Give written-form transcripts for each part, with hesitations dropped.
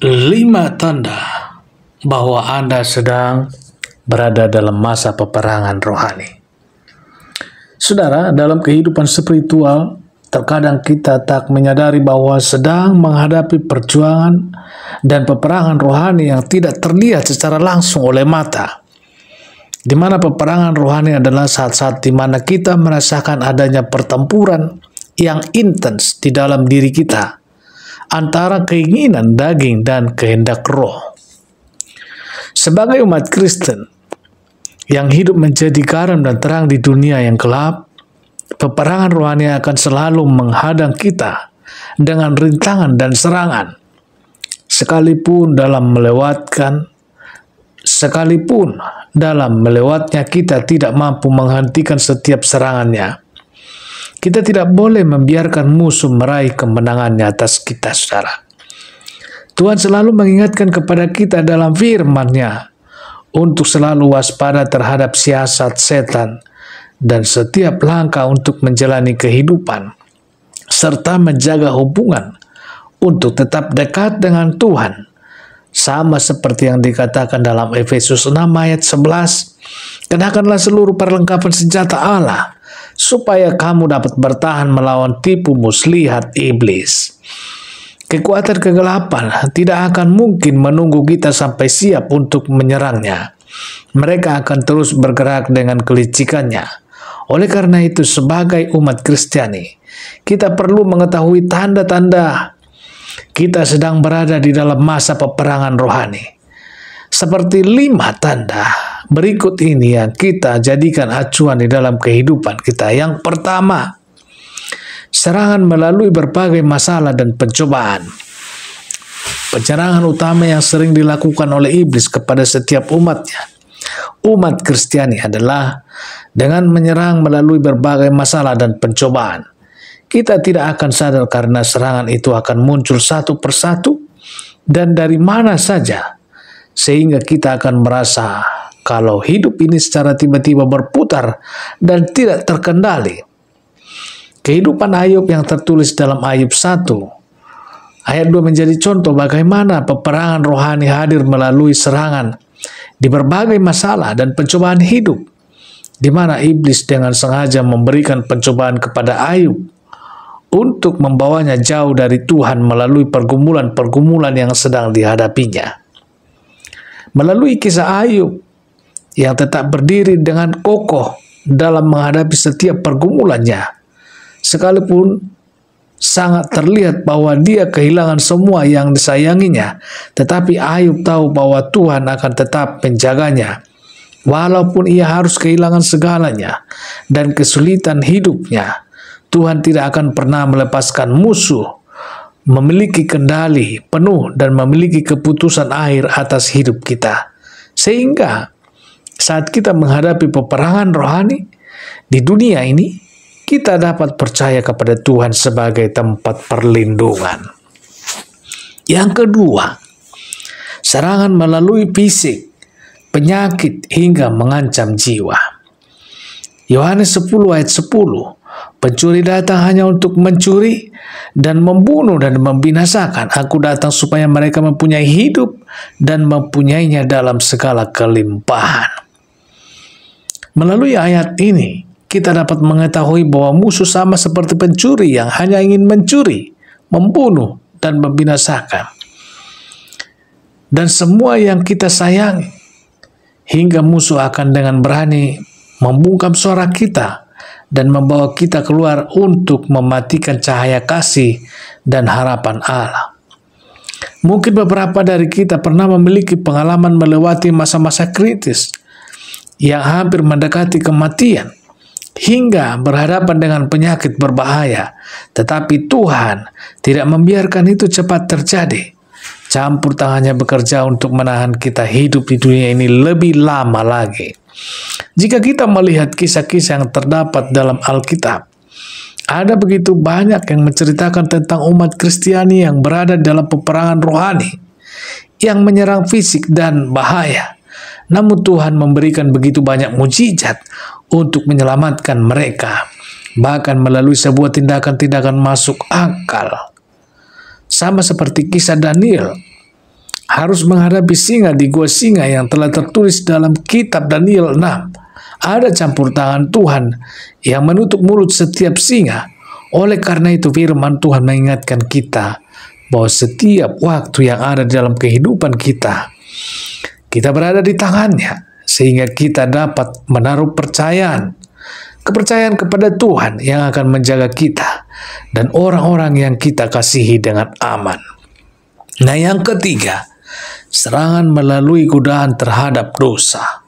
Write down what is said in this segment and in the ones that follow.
5 tanda bahwa Anda sedang berada dalam masa peperangan rohani. Saudara, dalam kehidupan spiritual, terkadang kita tak menyadari bahwa sedang menghadapi perjuangan dan peperangan rohani yang tidak terlihat secara langsung oleh mata. Di mana peperangan rohani adalah saat-saat di mana kita merasakan adanya pertempuran yang intens di dalam diri kita antara keinginan daging dan kehendak roh. Sebagai umat Kristen yang hidup menjadi garam dan terang di dunia yang gelap, peperangan rohani akan selalu menghadang kita dengan rintangan dan serangan. Sekalipun dalam melewatnya kita tidak mampu menghentikan setiap serangannya. Kita tidak boleh membiarkan musuh meraih kemenangannya atas kita, saudara. Tuhan selalu mengingatkan kepada kita dalam firman-Nya untuk selalu waspada terhadap siasat setan dan setiap langkah untuk menjalani kehidupan, serta menjaga hubungan untuk tetap dekat dengan Tuhan. Sama seperti yang dikatakan dalam Efesus 6 ayat 11, kenakanlah seluruh perlengkapan senjata Allah, supaya kamu dapat bertahan melawan tipu muslihat iblis. Kekuatan kegelapan tidak akan mungkin menunggu kita sampai siap untuk menyerangnya. Mereka akan terus bergerak dengan kelicikannya. Oleh karena itu, sebagai umat Kristiani, kita perlu mengetahui tanda-tanda kita sedang berada di dalam masa peperangan rohani. Seperti 5 tanda berikut ini yang kita jadikan acuan di dalam kehidupan kita. Yang pertama, serangan melalui berbagai masalah dan pencobaan. Penyerangan utama yang sering dilakukan oleh iblis kepada setiap umatnya, umat Kristiani, adalah dengan menyerang melalui berbagai masalah dan pencobaan. Kita tidak akan sadar karena serangan itu akan muncul satu persatu dan dari mana saja, sehingga kita akan merasa kalau hidup ini secara tiba-tiba berputar dan tidak terkendali. Kehidupan Ayub yang tertulis dalam Ayub 1 ayat 2 menjadi contoh bagaimana peperangan rohani hadir melalui serangan di berbagai masalah dan pencobaan hidup, di mana iblis dengan sengaja memberikan pencobaan kepada Ayub untuk membawanya jauh dari Tuhan melalui pergumulan-pergumulan yang sedang dihadapinya. Melalui kisah Ayub yang tetap berdiri dengan kokoh dalam menghadapi setiap pergumulannya, sekalipun sangat terlihat bahwa dia kehilangan semua yang disayanginya, tetapi Ayub tahu bahwa Tuhan akan tetap menjaganya. Walaupun ia harus kehilangan segalanya dan kesulitan hidupnya, Tuhan tidak akan pernah melepaskan musuh memiliki kendali penuh dan memiliki keputusan akhir atas hidup kita. Sehingga saat kita menghadapi peperangan rohani di dunia ini, kita dapat percaya kepada Tuhan sebagai tempat perlindungan. Yang kedua, serangan melalui fisik, penyakit hingga mengancam jiwa. Yohanes 10 ayat 10, pencuri datang hanya untuk mencuri dan membunuh dan membinasakan. Aku datang supaya mereka mempunyai hidup dan mempunyainya dalam segala kelimpahan. Melalui ayat ini, kita dapat mengetahui bahwa musuh sama seperti pencuri yang hanya ingin mencuri, membunuh, dan membinasakan. Dan semua yang kita sayangi, hingga musuh akan dengan berani membungkam suara kita dan membawa kita keluar untuk mematikan cahaya kasih dan harapan Allah. Mungkin beberapa dari kita pernah memiliki pengalaman melewati masa-masa kritis yang hampir mendekati kematian, hingga berhadapan dengan penyakit berbahaya, tetapi Tuhan tidak membiarkan itu cepat terjadi. Campur tangannya bekerja untuk menahan kita hidup di dunia ini lebih lama lagi. Jika kita melihat kisah-kisah yang terdapat dalam Alkitab, ada begitu banyak yang menceritakan tentang umat Kristiani yang berada dalam peperangan rohani yang menyerang fisik dan bahaya. Namun Tuhan memberikan begitu banyak mukjizat untuk menyelamatkan mereka, bahkan melalui sebuah tindakan-tindakan masuk akal. Sama seperti kisah Daniel harus menghadapi singa di gua singa yang telah tertulis dalam kitab Daniel 6. Ada campur tangan Tuhan yang menutup mulut setiap singa. Oleh karena itu firman Tuhan mengingatkan kita bahwa setiap waktu yang ada di dalam kehidupan kita berada di tangannya, sehingga kita dapat menaruh kepercayaan kepada Tuhan yang akan menjaga kita dan orang-orang yang kita kasihi dengan aman. Nah, yang ketiga, serangan melalui godaan terhadap dosa.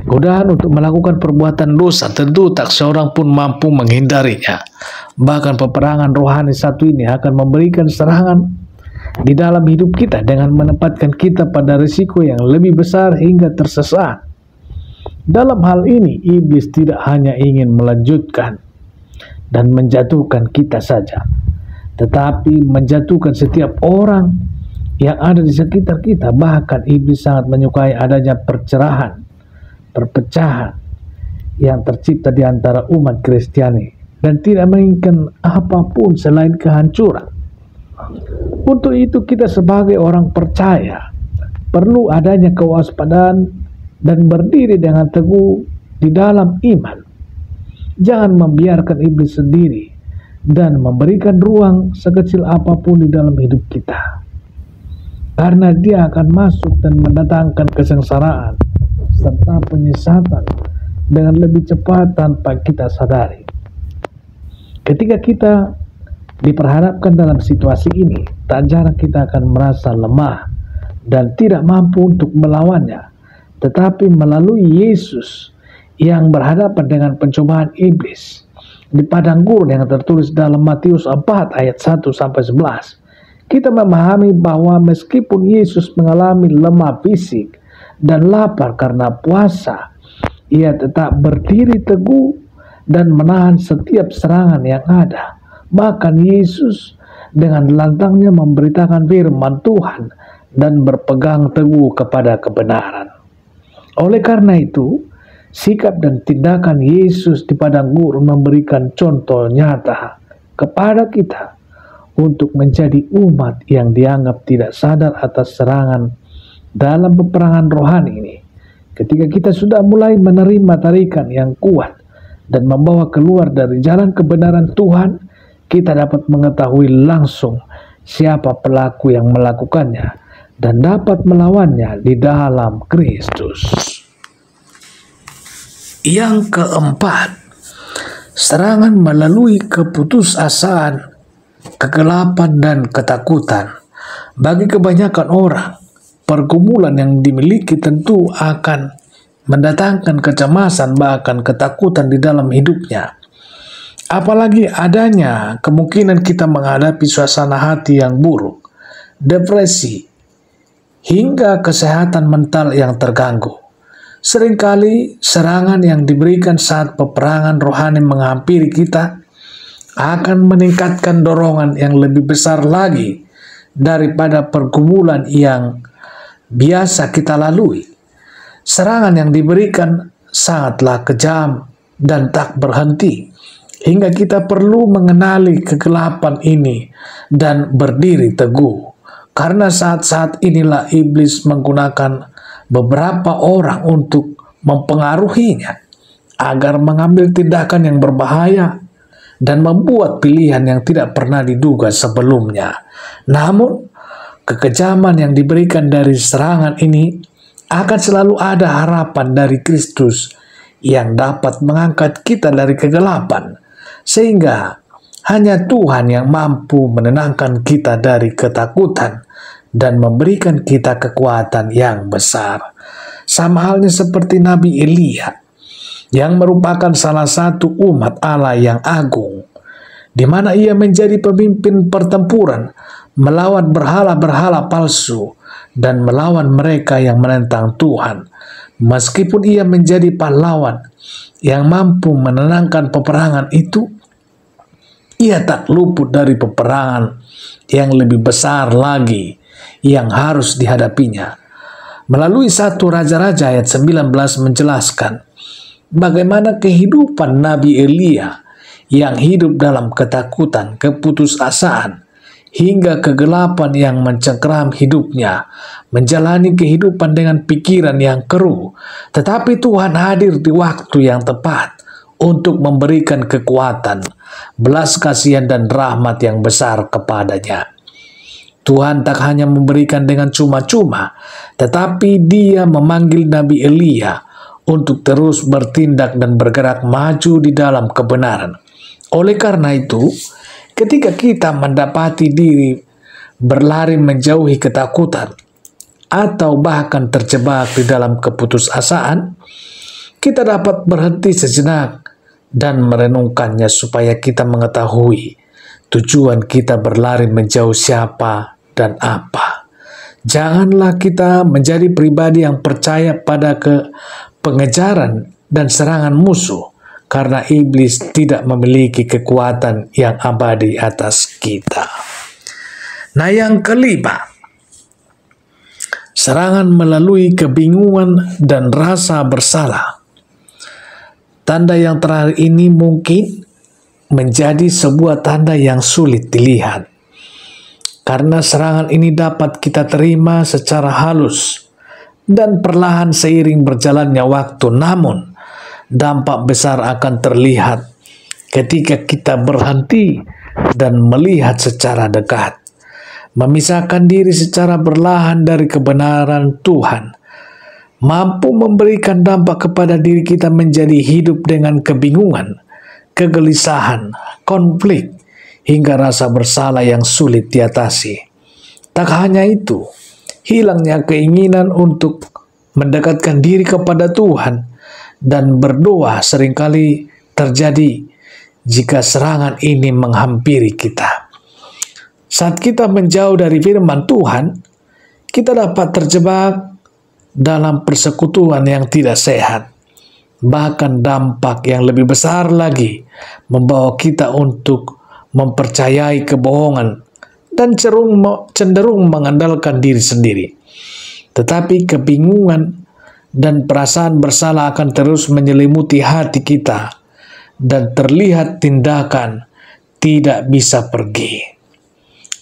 Godaan untuk melakukan perbuatan dosa tentu tak seorang pun mampu menghindarinya. Bahkan peperangan rohani satu ini akan memberikan serangan di dalam hidup kita dengan menempatkan kita pada risiko yang lebih besar hingga tersesat. Dalam hal ini, iblis tidak hanya ingin melanjutkan dan menjatuhkan kita saja, tetapi menjatuhkan setiap orang yang ada di sekitar kita. Bahkan iblis sangat menyukai adanya perpecahan yang tercipta di antara umat Kristiani dan tidak menginginkan apapun selain kehancuran. Untuk itu kita sebagai orang percaya perlu adanya kewaspadaan dan berdiri dengan teguh di dalam iman. Jangan membiarkan iblis sendiri dan memberikan ruang sekecil apapun di dalam hidup kita, karena dia akan masuk dan mendatangkan kesengsaraan serta penyesatan dengan lebih cepat tanpa kita sadari. Ketika kita diperhadapkan dalam situasi ini, tak jarang kita akan merasa lemah dan tidak mampu untuk melawannya. Tetapi melalui Yesus yang berhadapan dengan pencobaan iblis di padang gurun yang tertulis dalam Matius 4 ayat 1-11, kita memahami bahwa meskipun Yesus mengalami lemah fisik dan lapar karena puasa, ia tetap berdiri teguh dan menahan setiap serangan yang ada. Bahkan Yesus dengan lantangnya memberitakan firman Tuhan dan berpegang teguh kepada kebenaran. Oleh karena itu, sikap dan tindakan Yesus di padang gurun memberikan contoh nyata kepada kita untuk menjadi umat yang dianggap tidak sadar atas serangan dalam peperangan rohani ini. Ketika kita sudah mulai menerima tarikan yang kuat dan membawa keluar dari jalan kebenaran Tuhan, kita dapat mengetahui langsung siapa pelaku yang melakukannya dan dapat melawannya di dalam Kristus. Yang keempat, serangan melalui keputusasaan, kegelapan dan ketakutan. Bagi kebanyakan orang, pergumulan yang dimiliki tentu akan mendatangkan kecemasan bahkan ketakutan di dalam hidupnya. Apalagi adanya kemungkinan kita menghadapi suasana hati yang buruk, depresi, hingga kesehatan mental yang terganggu. Seringkali serangan yang diberikan saat peperangan rohani menghampiri kita akan meningkatkan dorongan yang lebih besar lagi daripada pergumulan yang biasa kita lalui. Serangan yang diberikan sangatlah kejam dan tak berhenti, hingga kita perlu mengenali kegelapan ini dan berdiri teguh. Karena saat-saat inilah iblis menggunakan beberapa orang untuk mempengaruhinya agar mengambil tindakan yang berbahaya dan membuat pilihan yang tidak pernah diduga sebelumnya. Namun, kekejaman yang diberikan dari serangan ini akan selalu ada harapan dari Kristus yang dapat mengangkat kita dari kegelapan, sehingga hanya Tuhan yang mampu menenangkan kita dari ketakutan dan memberikan kita kekuatan yang besar. Sama halnya seperti Nabi Elia, yang merupakan salah satu umat Allah yang agung, di mana ia menjadi pemimpin pertempuran melawan berhala-berhala palsu dan melawan mereka yang menentang Tuhan. Meskipun ia menjadi pahlawan yang mampu menenangkan peperangan itu, ia tak luput dari peperangan yang lebih besar lagi yang harus dihadapinya. Melalui 1 Raja-Raja ayat 19 menjelaskan bagaimana kehidupan Nabi Elia yang hidup dalam ketakutan, keputusasaan, hingga kegelapan yang mencengkeram hidupnya, menjalani kehidupan dengan pikiran yang keruh. Tetapi Tuhan hadir di waktu yang tepat untuk memberikan kekuatan, belas kasihan dan rahmat yang besar kepadanya. Tuhan tak hanya memberikan dengan cuma-cuma, tetapi Dia memanggil Nabi Elia untuk terus bertindak dan bergerak maju di dalam kebenaran. Oleh karena itu, ketika kita mendapati diri berlari menjauhi ketakutan atau bahkan terjebak di dalam keputusasaan, kita dapat berhenti sejenak dan merenungkannya supaya kita mengetahui tujuan kita berlari menjauh siapa dan apa. Janganlah kita menjadi pribadi yang percaya pada pengejaran dan serangan musuh, karena iblis tidak memiliki kekuatan yang abadi atas kita. Nah, yang kelima, serangan melalui kebingungan dan rasa bersalah. Tanda yang terakhir ini mungkin menjadi sebuah tanda yang sulit dilihat, karena serangan ini dapat kita terima secara halus dan perlahan seiring berjalannya waktu. Namun, dampak besar akan terlihat ketika kita berhenti dan melihat secara dekat, memisahkan diri secara perlahan dari kebenaran Tuhan, mampu memberikan dampak kepada diri kita menjadi hidup dengan kebingungan, kegelisahan, konflik, hingga rasa bersalah yang sulit diatasi. Tak hanya itu, hilangnya keinginan untuk mendekatkan diri kepada Tuhan dan berdoa seringkali terjadi jika serangan ini menghampiri kita. Saat kita menjauh dari firman Tuhan, kita dapat terjebak dalam persekutuan yang tidak sehat. Bahkan dampak yang lebih besar lagi membawa kita untuk mempercayai kebohongan dan cenderung mengandalkan diri sendiri. Tetapi kebingungan dan perasaan bersalah akan terus menyelimuti hati kita dan terlihat tindakan tidak bisa pergi.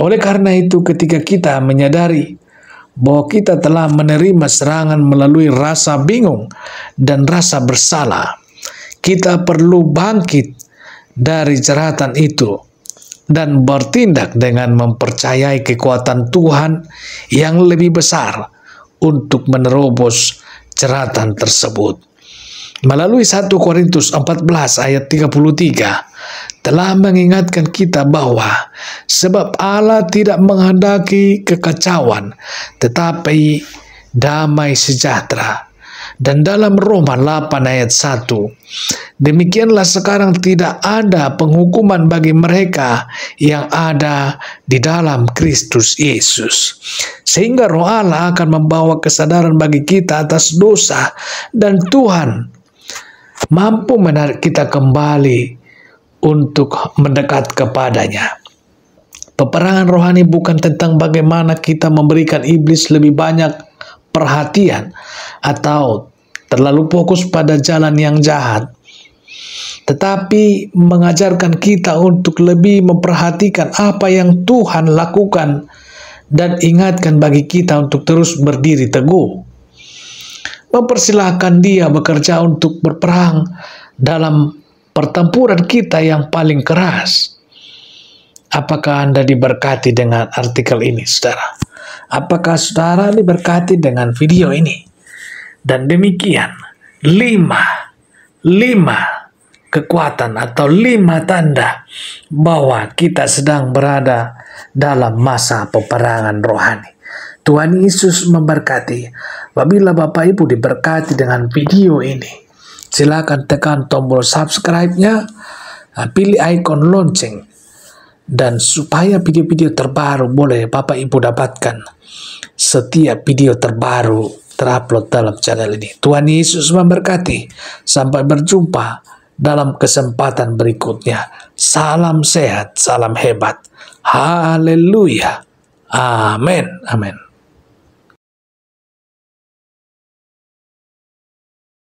Oleh karena itu, ketika kita menyadari bahwa kita telah menerima serangan melalui rasa bingung dan rasa bersalah, kita perlu bangkit dari jeratan itu dan bertindak dengan mempercayai kekuatan Tuhan yang lebih besar untuk menerobos jeratan tersebut. Melalui 1 Korintus 14 ayat 33 telah mengingatkan kita bahwa sebab Allah tidak menghendaki kekacauan, tetapi damai sejahtera. Dan dalam Roma 8 ayat 1, demikianlah sekarang tidak ada penghukuman bagi mereka yang ada di dalam Kristus Yesus. Sehingga Roh Allah akan membawa kesadaran bagi kita atas dosa, dan Tuhan mampu menarik kita kembali untuk mendekat kepadanya. Peperangan rohani bukan tentang bagaimana kita memberikan iblis lebih banyak perhatian atau terlalu fokus pada jalan yang jahat, tetapi mengajarkan kita untuk lebih memperhatikan apa yang Tuhan lakukan dan ingatkan bagi kita untuk terus berdiri teguh. Mempersilahkan Dia bekerja untuk berperang dalam pertempuran kita yang paling keras. Apakah Anda diberkati dengan artikel ini, saudara? Apakah saudara diberkati dengan video ini? Dan demikian 5 kekuatan atau 5 tanda bahwa kita sedang berada dalam masa peperangan rohani. Tuhan Yesus memberkati. Apabila Bapak Ibu diberkati dengan video ini, silakan tekan tombol subscribe-nya, pilih ikon lonceng, dan supaya video-video terbaru boleh Bapak Ibu dapatkan setiap video terbaru terupload dalam channel ini. Tuhan Yesus memberkati. Sampai berjumpa dalam kesempatan berikutnya. Salam sehat, salam hebat. Haleluya. Amin. Amin.